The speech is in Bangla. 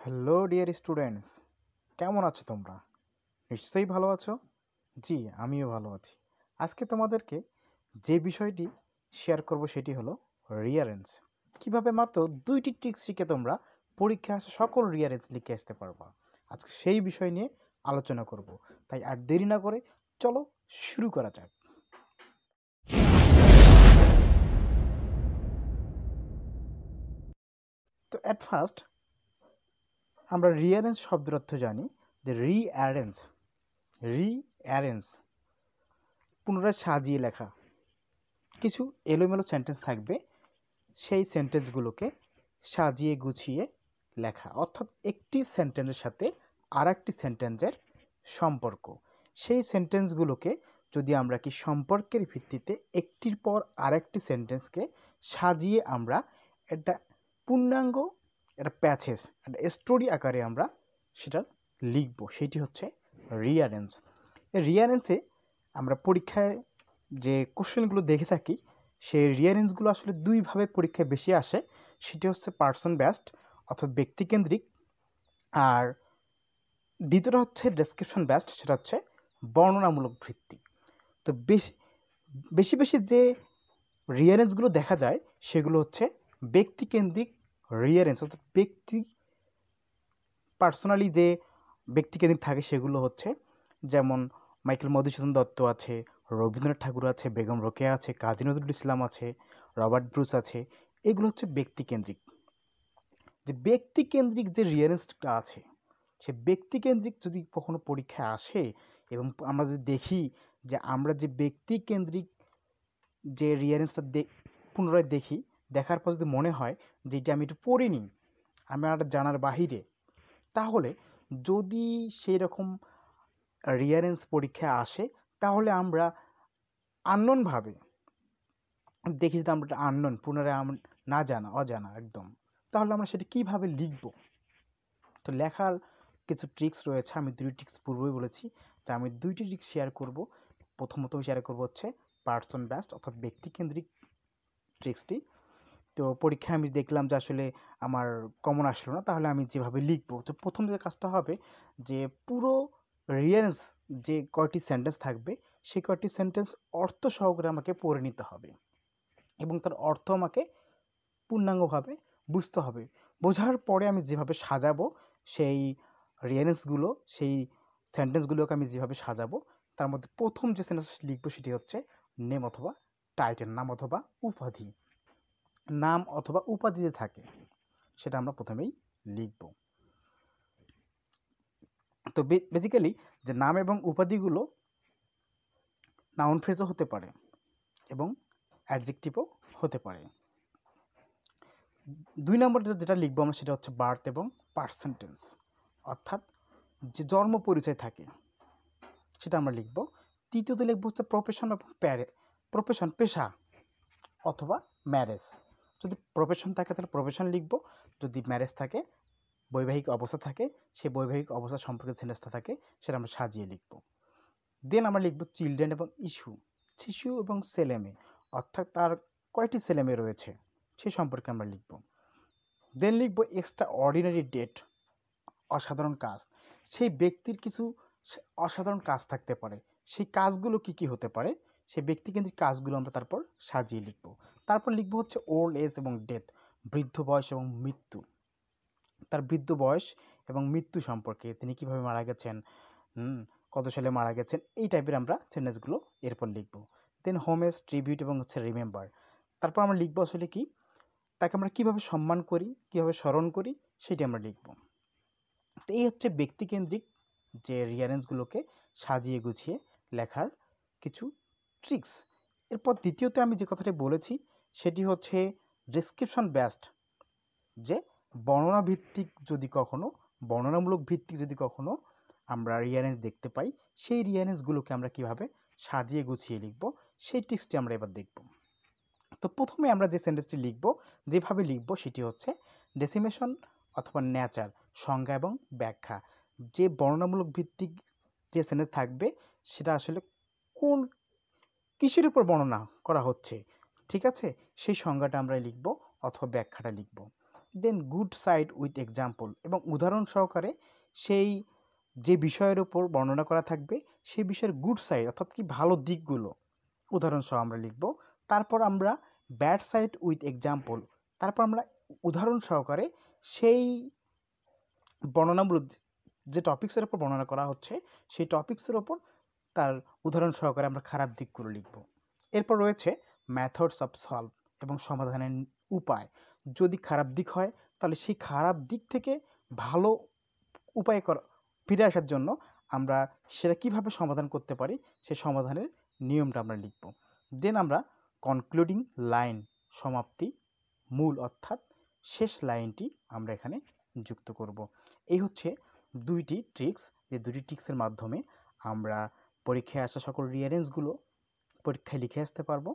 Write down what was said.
হ্যালো ডিয়ার স্টুডেন্টস, কেমন আছো তোমরা? নিশ্চয়ই ভালো আছো। জি, আমিও ভালো আছি। আজকে তোমাদেরকে যে বিষয়টি শেয়ার করব সেটি হলো রিয়ারেঞ্জ। কিভাবে মাত্র 2টি ট্রিক্স শিখে তোমরা পরীক্ষায় আসা সকল রিয়ারেঞ্জ লিখে আসতে পারবা। আজকে সেই বিষয় নিয়ে আলোচনা করব। তাই আর দেরি না করে চলো শুরু করা যাক। তো অ্যাট ফার্স্ট আমরা রিয়ারেঞ্জ শব্দের অর্থ জানি যে রিঅ্যারেঞ্জ পুনরায় সাজিয়ে লেখা। কিছু এলোমেলো সেন্টেন্স থাকবে, সেই সেন্টেন্সগুলোকে সাজিয়ে গুছিয়ে লেখা, অর্থাৎ একটি সেন্টেন্সের সাথে আর একটি সেন্টেন্সের সম্পর্ক। সেই সেন্টেন্সগুলোকে যদি আমরা কি সম্পর্কের ভিত্তিতে একটির পর আরেকটি সেন্টেন্সকে সাজিয়ে আমরা একটা পূর্ণাঙ্গ একটা প্যাসেজ একটা স্টোরি আকারে আমরা সেটা লিখব, সেটি হচ্ছে রিয়ারেঞ্জ। এই রিয়ারেঞ্জে আমরা পরীক্ষায় যে কোশ্চেনগুলো দেখে থাকি সেই রিয়ারেঞ্জগুলো আসলে দুইভাবে পরীক্ষায় বেশি আসে। সেটি হচ্ছে পার্সন বেসড অর্থাৎ ব্যক্তিকেন্দ্রিক, আর দ্বিতীয়টা হচ্ছে ডেসক্রিপশন বেসড, সেটা হচ্ছে বর্ণনামূলক ভিত্তিক। তো বেশি বেশি বেশি যে রিয়ারেঞ্জগুলো দেখা যায় সেগুলো হচ্ছে ব্যক্তিকেন্দ্রিক রিয়ারেঞ্জ, অর্থাৎ পার্সোনালি যে ব্যক্তিকেন্দ্রিক থাকে সেগুলো হচ্ছে যেমন মাইকেল মধুসূদন দত্ত আছে, রবীন্দ্রনাথ ঠাকুর আছে, বেগম রোকেয়া আছে, কাজী নজরুল ইসলাম আছে, রবার্ট ব্রুস আছে। এগুলো হচ্ছে ব্যক্তিকেন্দ্রিক। যে ব্যক্তিকেন্দ্রিক যে রিয়ারেঞ্জটা আছে, সে ব্যক্তিকেন্দ্রিক যদি কখনো পরীক্ষায় আসে এবং আমরা যদি দেখি যে আমরা যে ব্যক্তিকেন্দ্রিক যে রিয়ারেঞ্জটা পুনরায় দেখার পর যদি মনে হয় যে এটা আমি একটু পড়িনি, আমার জানার বাহিরে, তাহলে যদি সেই রকম রিয়ারেঞ্জ পরীক্ষায় আসে তাহলে আমরা আননোনভাবে দেখি যদি আমরা আননোন পুনরায় না জানা অজানা একদম, তাহলে আমরা সেটা কীভাবে লিখব। তো লেখার কিছু ট্রিক্স রয়েছে, আমি 2টি ট্রিক্স পূর্বেই বলেছি যে আমি 2টি ট্রিক্স শেয়ার করব। প্রথমত শেয়ার করব হচ্ছে পার্সন বেসড অর্থাৎ ব্যক্তিকেন্দ্রিক ট্রিক্সটি। তো পরীক্ষায় আমি দেখলাম যে আসলে আমার কমন আসলো না, তাহলে আমি যেভাবে লিখবো, তো প্রথম যে কাজটা হবে যে পুরো রিয়ারেঞ্জ যে কয়টি সেন্টেন্স থাকবে সেই কয়টি সেন্টেন্স অর্থ সহকারে আমাকে পড়ে নিতে হবে এবং তার অর্থ আমাকে পূর্ণাঙ্গভাবে বুঝতে হবে। বোঝার পরে আমি যেভাবে সাজাবো সেই রিয়ারেঞ্জগুলো, সেই সেন্টেন্সগুলোকে আমি যেভাবে সাজাবো, তার মধ্যে প্রথম যে সেন্টেন্স লিখবো সেটি হচ্ছে নেম অথবা টাইটেল, নাম অথবা উপাধি। নাম অথবা উপাধি যে থাকে সেটা আমরা প্রথমেই লিখব। তো বেসিক্যালি যে নাম এবং উপাধিগুলো নাউন ফ্রেজও হতে পারে এবং অ্যাডজেক্টিভও হতে পারে। 2 নম্বর যেটা লিখবো আমরা সেটা হচ্ছে বার্থ এবং পার্সেন্টেজ, অর্থাৎ যে জন্ম পরিচয় থাকে সেটা আমরা লিখব। তৃতীয়ত লিখবো হচ্ছে প্রফেশন এবং প্রফেশন, পেশা অথবা ম্যারেজ। যদি প্রফেশন থাকে তাহলে প্রফেশন লিখব, যদি ম্যারেজ থাকে বৈবাহিক অবস্থা থাকে সেই বৈবাহিক অবস্থা সম্পর্কে সেন্টেন্সটা থাকে সেটা আমরা সাজিয়ে লিখব। দেন আমরা লিখব চিলড্রেন এবং শিশু এবং ছেলেমেয়ে, অর্থাৎ তার কয়টি ছেলেমেয়ে রয়েছে সেই সম্পর্কে আমরা লিখব। দেন লিখব এক্সট্রা অর্ডিনারি ডেট, অসাধারণ কাজ। সেই ব্যক্তির কিছু অসাধারণ কাজ থাকতে পারে, সেই কাজগুলো কি কি হতে পারে, সেই ব্যক্তিকেন্দ্রিক কাজগুলো আমরা তারপর সাজিয়ে লিখব। তারপর লিখব হচ্ছে ওল্ড এজ এবং ডেথ, বৃদ্ধ বয়স এবং মৃত্যু। তার বৃদ্ধ বয়স এবং মৃত্যু সম্পর্কে, তিনি কিভাবে মারা গেছেন, কত সালে মারা গেছেন, এই টাইপের আমরা সেন্টেন্সগুলো এরপর লিখব। দেন হোমেজ, ট্রিবিউট এবং হচ্ছে রিমেম্বার। তারপর আমরা লিখব আসলে কি, তাকে আমরা কিভাবে সম্মান করি, কিভাবে স্মরণ করি, সেটি আমরা লিখব। তো এই হচ্ছে ব্যক্তিকেন্দ্রিক যে রিয়ারেঞ্জগুলোকে সাজিয়ে গুছিয়ে লেখার কিছু ট্রিক্স। এরপর দ্বিতীয়তে আমি যে কথাটি বলেছি সেটি হচ্ছে ডেসক্রিপশন বেসড, যে বর্ণনামূলক ভিত্তিক যদি কখনো আমরা রিয়ারেঞ্জ দেখতে পাই, সেই রিয়ারেঞ্জগুলোকে আমরা কিভাবে সাজিয়ে গুছিয়ে লিখব সেই ট্রিক্সটি আমরা এবার দেখব। তো প্রথমে আমরা যে সেন্টেন্সটি লিখব, যেভাবে লিখব সেটি হচ্ছে ডেসিমেশন অথবা নেচার, সংজ্ঞা এবং ব্যাখ্যা। যে বর্ণনামূলক ভিত্তিক যে সেন্টেন্স থাকবে সেটা আসলে কোন কিসের উপর বর্ণনা করা হচ্ছে, ঠিক আছে, সেই সংজ্ঞাটা আমরা লিখব অথবা ব্যাখ্যাটা লিখব। দেন গুড সাইড উইথ এক্সাম্পল, এবং উদাহরণ সহকারে সেই যে বিষয়ের উপর বর্ণনা করা থাকবে সেই বিষয়ের গুড সাইড অর্থাৎ কি ভালো দিকগুলো উদাহরণ সহ আমরা লিখব। তারপর আমরা ব্যাড সাইড উইথ এক্সাম্পল, তারপর আমরা উদাহরণ সহকারে সেই বর্ণনামূলক যে টপিক্সের উপর বর্ণনা করা হচ্ছে সেই টপিক্সের ওপর তার উদাহরণ সহকারে আমরা খারাপ দিকগুলো লিখব। এরপর রয়েছে মেথডস অফ সলভ এবং সমাধানের উপায়। যদি খারাপ দিক হয় তাহলে সেই খারাপ দিক থেকে ভালো উপায় ফিরে আসার জন্য আমরা সেটা কীভাবে সমাধান করতে পারি সেই সমাধানের নিয়মটা আমরা লিখব। দেন আমরা কনক্লুডিং লাইন, সমাপ্তি মূল অর্থাৎ শেষ লাইনটি আমরা এখানে যুক্ত করব। এই হচ্ছে দুইটি ট্রিক্স, যে দুটি ট্রিক্সের মাধ্যমে আমরা পরীক্ষায় আসা সকল রিয়ারেঞ্জগুলো পরীক্ষায় লিখে আসতে পারবো